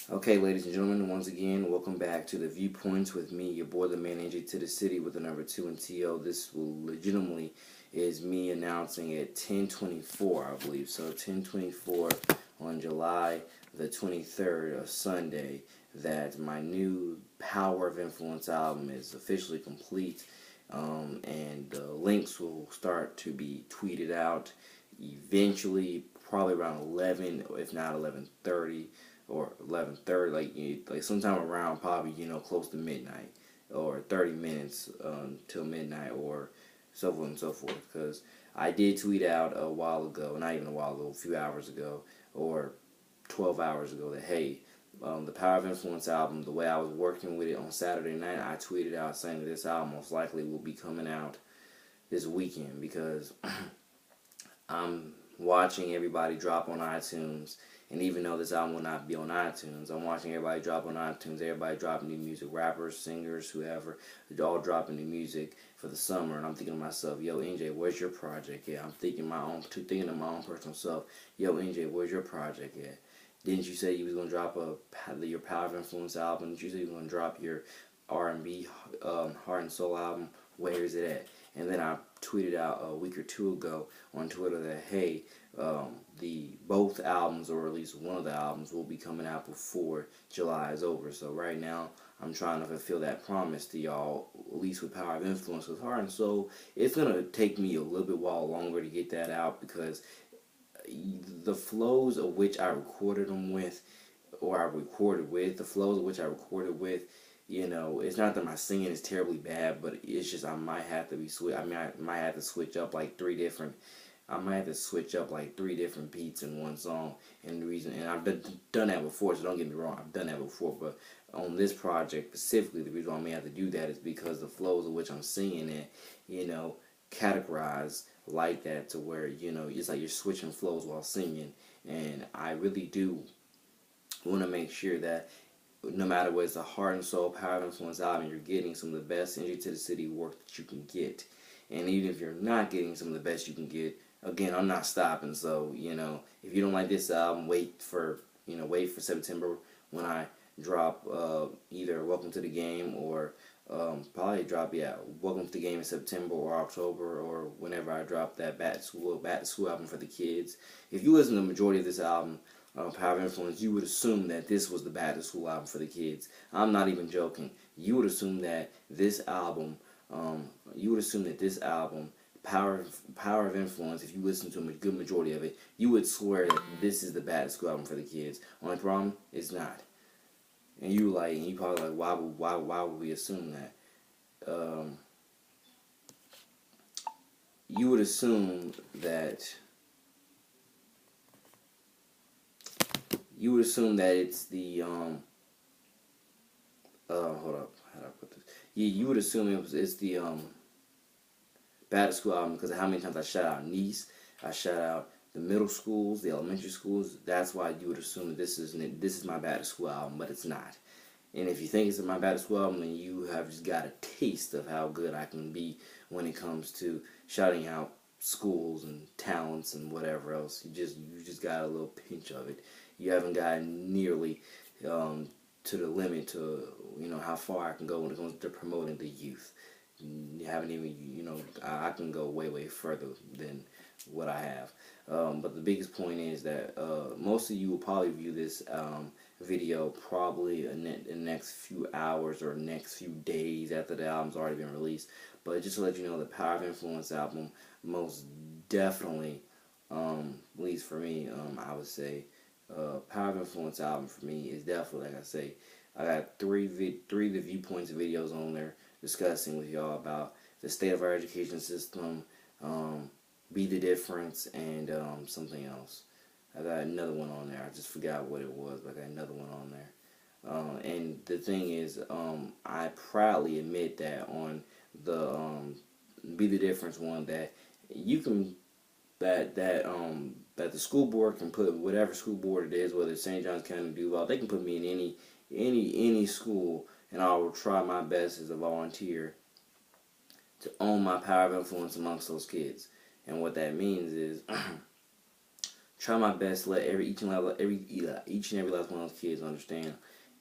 Okay, ladies and gentlemen, once again, welcome back to the Viewpoints with me, your boy, the man, AJ to the city with the number 2 and TO. This will legitimately is me announcing at 10:24, I believe. So 10:24 on July the 23rd, of Sunday, that my new Power of Influence album is officially complete, and the links will start to be tweeted out eventually, probably around 11, if not 11:30 or 11:30, like sometime around probably close to midnight, or 30 minutes till midnight, or so forth and so forth. Because I did tweet out a while ago, not even a while ago, a few hours ago, or 12 hours ago, that hey, the Power of Influence album, the way I was working with it on Saturday night, I tweeted out saying that this album most likely will be coming out this weekend, because I'm watching everybody drop on iTunes, and even though this album will not be on iTunes, I'm watching everybody drop on iTunes. Everybody dropping new music, rappers, singers, whoever, they're all dropping new music for the summer. And I'm thinking to myself, yo, NJ, where's your project at? I'm thinking to my own personal self, yo, NJ, where's your project at? Didn't you say you was gonna drop your Power of Influence album? Didn't you say you was gonna drop your R&B, Heart and Soul album? Where is it at? And then I tweeted out a week or two ago on Twitter that hey, the both albums, or at least one of the albums, will be coming out before July is over. So right now, I'm trying to fulfill that promise to y'all, at least with Power of Influence. With Heart and Soul, it's gonna take me a little bit while longer to get that out, because the flows of which I recorded them with, the flows of which I recorded with, it's not that my singing is terribly bad, but it's just I might have to be I might have to switch up like three different beats in one song. And the reason, and I've done that before, so don't get me wrong, I've done that before, but on this project specifically, the reason why I may have to do that is because the flows of which I'm singing it, categorized like that, to where it's like you're switching flows while singing. And I really do want to make sure that no matter what, it's a Heart and Soul Power of Influence album, you're getting some of the best NJ to the City work that you can get. And even if you're not getting some of the best you can get, again, I'm not stopping. So if you don't like this album, wait for September, when I drop either Welcome to the Game, or probably drop Welcome to the Game in September or October, or whenever I drop that Back to School album for the kids. If you listen to the majority of this album, Power of Influence, you would assume that this was the Back to School album for the kids. I'm not even joking. You would assume that this album, Power of Influence, if you listen to a good majority of it, you would swear that this is the Back to School album for the kids. Only problem, it's not. And you probably like, why would we assume that? You would assume that it's the hold up, how do I put this? Yeah, you would assume it's the Back to School album, because of how many times I shout out Nice, I shout out the middle schools, the elementary schools. That's why you would assume that this is my Back to School album, but it's not. And if you think it's my Back to School album, then you have just got a taste of how good I can be when it comes to shouting out schools and talents and whatever else. You just got a little pinch of it. You haven't gotten nearly to the limit to how far I can go when it comes to promoting the youth. You haven't even I can go way further than what I have. But the biggest point is that most of you will probably view this video probably in the next few hours or next few days after the album's already been released. But just to let you know, the Power of Influence album most definitely, at least for me, I would say, Power of Influence album for me is definitely, like I say, I got three of the Viewpoints videos on there discussing with y'all about the state of our education system, Be the Difference, and something else. I got another one on there. I just forgot what it was, but I got another one on there. And the thing is, I proudly admit that on the Be the Difference one, that you can that the school board can put whatever school board it is, whether it's St. John's County, Duval, they can put me in any school, and I will try my best as a volunteer to own my power of influence amongst those kids. And what that means is try my best to let each and every last one of those kids understand.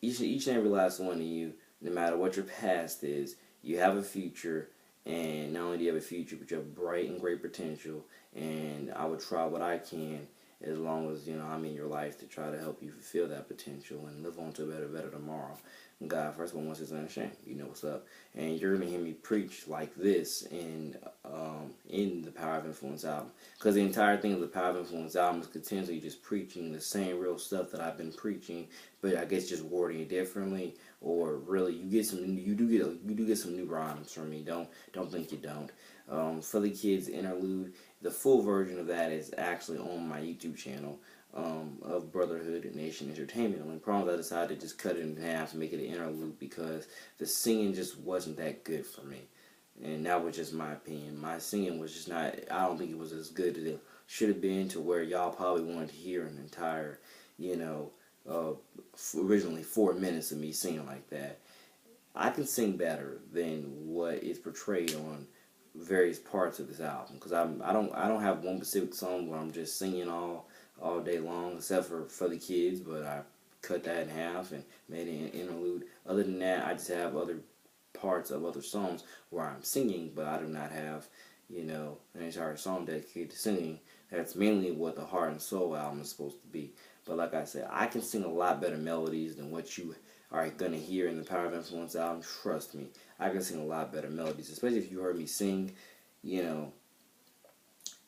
Each and every last one of you, no matter what your past is, you have a future, and not only do you have a future, but you have bright and great potential. And I would try what I can, as long as I'm in your life, to try to help you fulfill that potential and live on to a better tomorrow. God, first of all, wants us unashamed. You know what's up, and you're gonna hear me preach like this in the Power of Influence album, because the entire thing of the Power of Influence album is continually just preaching the same real stuff that I've been preaching, but I guess just wording it differently. Or really, you do get some new rhymes from me. Don't think you don't. For the Kids interlude, the full version of that is actually on my YouTube channel. Of Brotherhood Nation Entertainment. Only problem is I decided to just cut it in half and make it an interlude because the singing just wasn't that good for me. And that was just my opinion. My singing was just not, I don't think it was as good as it should have been, to where y'all probably wanted to hear an entire, originally 4 minutes of me singing like that. I can sing better than what is portrayed on various parts of this album, because I don't have one specific song where I'm just singing all day long, except for the Kids, but I cut that in half and made it an interlude. Other than that, I just have other parts of other songs where I'm singing, but I do not have, an entire song dedicated to singing. That's mainly what the Heart and Soul album is supposed to be. But like I said, I can sing a lot better melodies than what you are going to hear in the Power of Influence album. Trust me, I can sing a lot better melodies, especially if you heard me sing,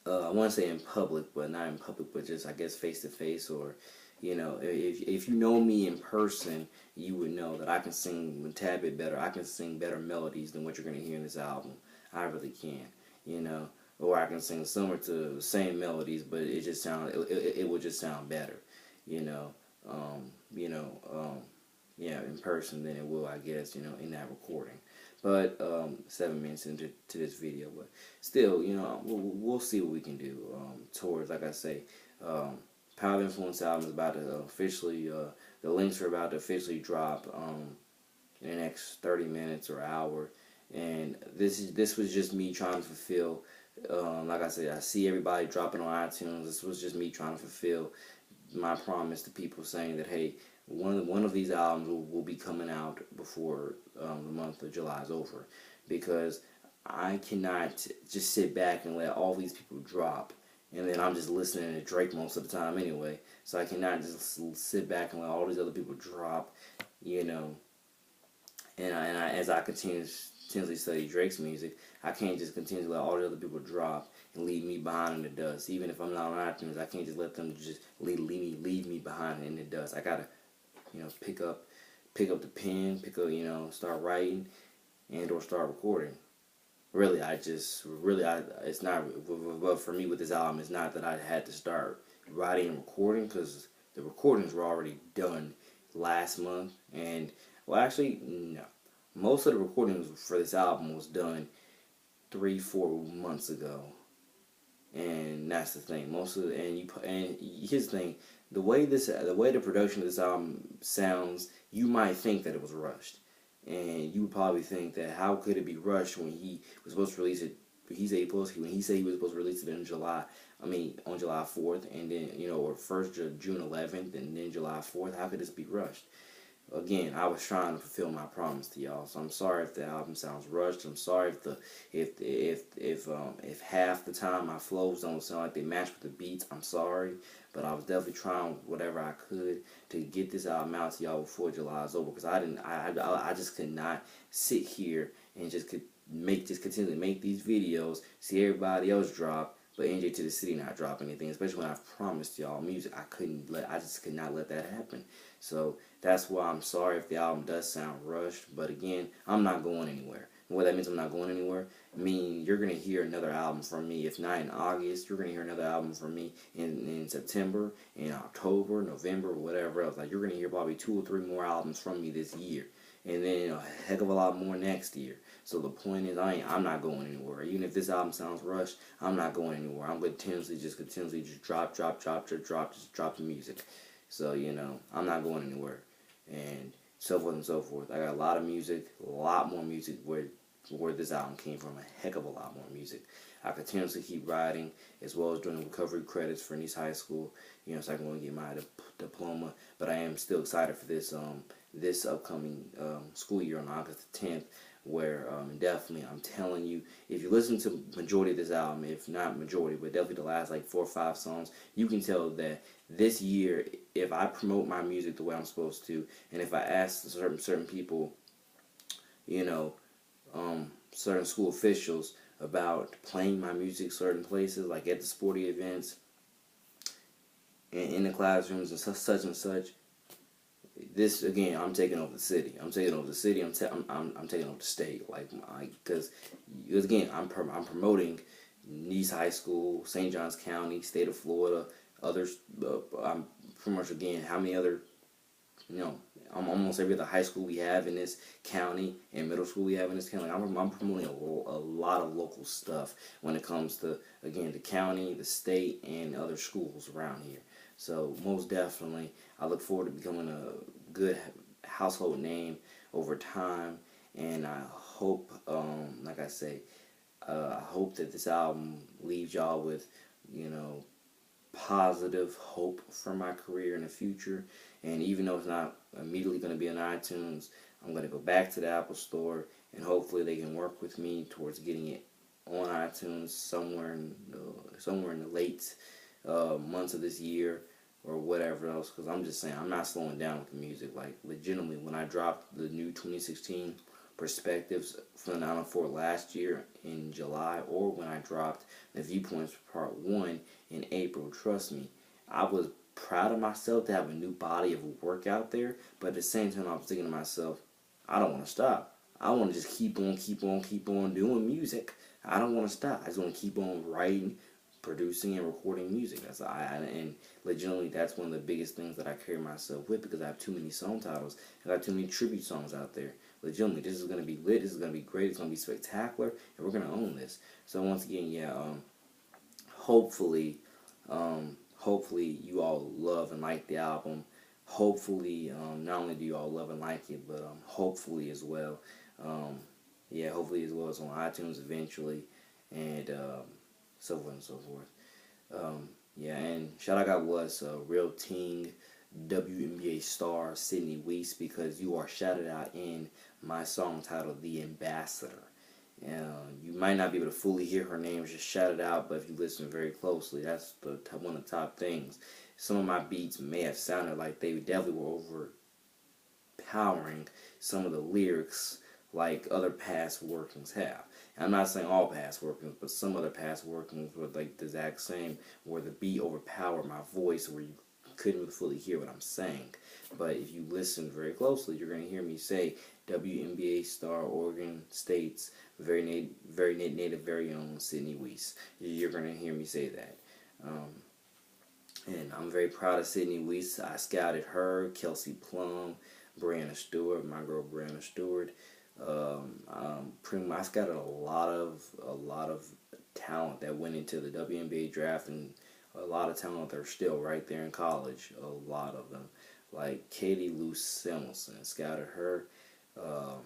I want to say in public, but not in public, but just, I guess, face to face, or, if you know me in person, you would know that I can sing a tad bit better. I can sing better melodies than what you're going to hear in this album. I really can, or I can sing similar to the same melodies, but it will just sound better, um, you know, um, in person than it will, I guess, in that recording. But 7 minutes into this video, but still, we'll see what we can do towards, like I say, Power of Influence album is about to officially, the links are about to officially drop in the next 30 minutes or hour, and this was just me trying to fulfill, like I said, I see everybody dropping on iTunes. This was just me trying to fulfill my promise to people, saying that, hey, one of these albums will be coming out before the month of July is over, because I cannot just sit back and let all these people drop, and then I'm just listening to Drake most of the time anyway. So I cannot just sit back and let all these other people drop, as I continuously study Drake's music, I can't just continue to let all the other people drop and leave me behind in the dust. Even if I'm not on iTunes, I can't just let them just leave me behind in the dust. I gotta, pick up the pen, start writing, and or start recording. Really, it's not, but for me with this album, it's not that I had to start writing and recording, because the recordings were already done last month, and, well, actually, no. Most of the recordings for this album was done 3-4 months ago, and that's the thing. And here's the thing: the way the production of this album sounds, you might think that it was rushed, and you would probably think that how could it be rushed when he was supposed to release it. When he said he was supposed to release it in July. On July 4th, and then or first June 11th, and then July 4th. How could this be rushed? Again, I was trying to fulfill my promise to y'all, so I'm sorry if the album sounds rushed. I'm sorry if half the time my flows don't sound like they match with the beats. I'm sorry, but I was definitely trying whatever I could to get this album out to y'all before July is over, because I just could not sit here and just continue to make these videos, see everybody else drop, but NJ to the City not drop anything, especially when I've promised y'all music. I just could not let that happen. So that's why I'm sorry if the album does sound rushed, but again, I'm not going anywhere. And what that means, I'm not going anywhere, you're going to hear another album from me. If not in August, you're going to hear another album from me in September, in October, November, whatever else. Like, you're going to hear probably 2 or 3 more albums from me this year, and then a heck of a lot more next year. So the point is, I'm not going anywhere. Even if this album sounds rushed, I'm not going anywhere. I'm continuously just drop the music. So, I'm not going anywhere. And so forth and so forth. I got a lot of music, a lot more music where this album came from, a heck of a lot more music. I continuously keep writing, as well as doing recovery credits for Nice High School, so I can go and get my diploma. But I am still excited for this upcoming school year on August the 10th, where definitely, I'm telling you, if you listen to majority of this album, if not majority, but definitely the last like 4 or 5 songs, you can tell that this year, if I promote my music the way I'm supposed to, and if I ask certain people, certain school officials about playing my music certain places, like at the sporting events, and in the classrooms and such and such. This again, I'm taking over the city. I'm taking over the city. I'm taking over the state. Because again, I'm promoting Nice High School, St. Johns County, state of Florida, others. I'm pretty much again how many other, almost every other high school we have in this county and middle school we have in this county. I'm promoting a lot of local stuff when it comes to, again, the county, the state, and other schools around here. So most definitely, I look forward to becoming a good household name over time, and I hope, like I say, I hope that this album leaves y'all with, positive hope for my career in the future. And even though it's not immediately going to be on iTunes, I'm going to go back to the Apple Store, and hopefully they can work with me towards getting it on iTunes somewhere in the late months of this year or whatever else. Because I'm just saying, I'm not slowing down with the music. Like, legitimately, when I dropped the new 2016 Perspectives from the 904 last year in July, or when I dropped the Viewpoints Part 1 in April, trust me, I was proud of myself to have a new body of work out there. But at the same time, I was thinking to myself, I don't want to stop. I want to just keep on doing music. I don't want to stop. I just want to keep on writing, producing, and recording music. And legitimately, that's one of the biggest things that I carry myself with, because I have too many song titles. I got too many tribute songs out there. Legitimately, this is going to be lit. This is going to be great. It's going to be spectacular, and we're going to own this. So once again, hopefully you all love and like the album. Hopefully, not only do you all love and like it, but hopefully as well, hopefully as well as on iTunes eventually, and so forth and so forth. And shout out God bless Real Ting, WNBA star Sydney Weiss, because you are shouted out in my song titled The Ambassador. You might not be able to fully hear her name just shouted out, but if you listen very closely, that's one of the top things. Some of my beats may have sounded like they definitely were overpowering some of the lyrics like other past workings have. And I'm not saying all past workings, but some other past workings were like the exact same, where the beat overpowered my voice, where you couldn't really fully hear what I'm saying. But if you listen very closely, you're going to hear me say WNBA star, Oregon State's very native, very own Sydney Weiss. You're going to hear me say that. And I'm very proud of Sydney Weiss. I scouted her, Kelsey Plum, Brianna Stewart, my girl Brianna Stewart. I scouted a lot of talent that went into the WNBA draft, and a lot of talent that are still right there in college. A lot of them, like Katie Lou Simonson, scouted her.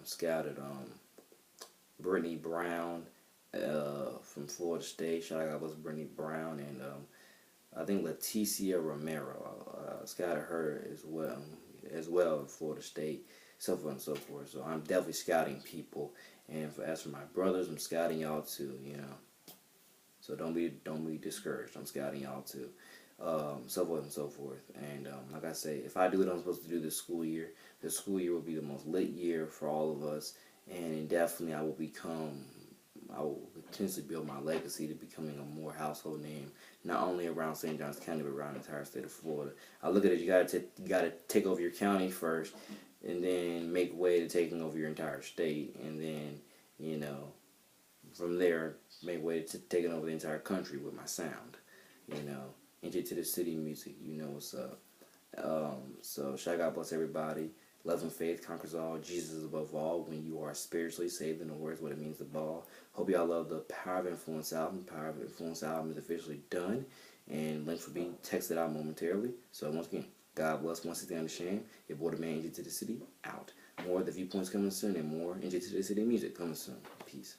Scouted Brittany Brown from Florida State. Shout out to Brittany Brown, and I think Leticia Romero. Scouted her as well at Florida State. So forth and so forth. So I'm definitely scouting people, and as for my brothers, I'm scouting y'all too. So don't be discouraged. I'm scouting y'all too. So forth and so forth. And like I say, if I do what I'm supposed to do this school year will be the most lit year for all of us, and definitely I will potentially build my legacy to becoming a more household name, not only around St. Johns County, but around the entire state of Florida. I look at it, you gotta take over your county first, and then make way to taking over your entire state, and then, from there, make way to taking over the entire country with my sound, Enter to the city music, what's up. So, God bless everybody. Love and faith conquers all. Jesus is above all. When you are spiritually saved, in the words, what it means to ball. Hope y'all love the Power of Influence album. Power of Influence album is officially done, and links will be texted out momentarily. So once again, God bless. Once again, unashamed. Your boy, the man, Into the city. Out. More of the Viewpoints coming soon, and more NJ to the City music coming soon. Peace.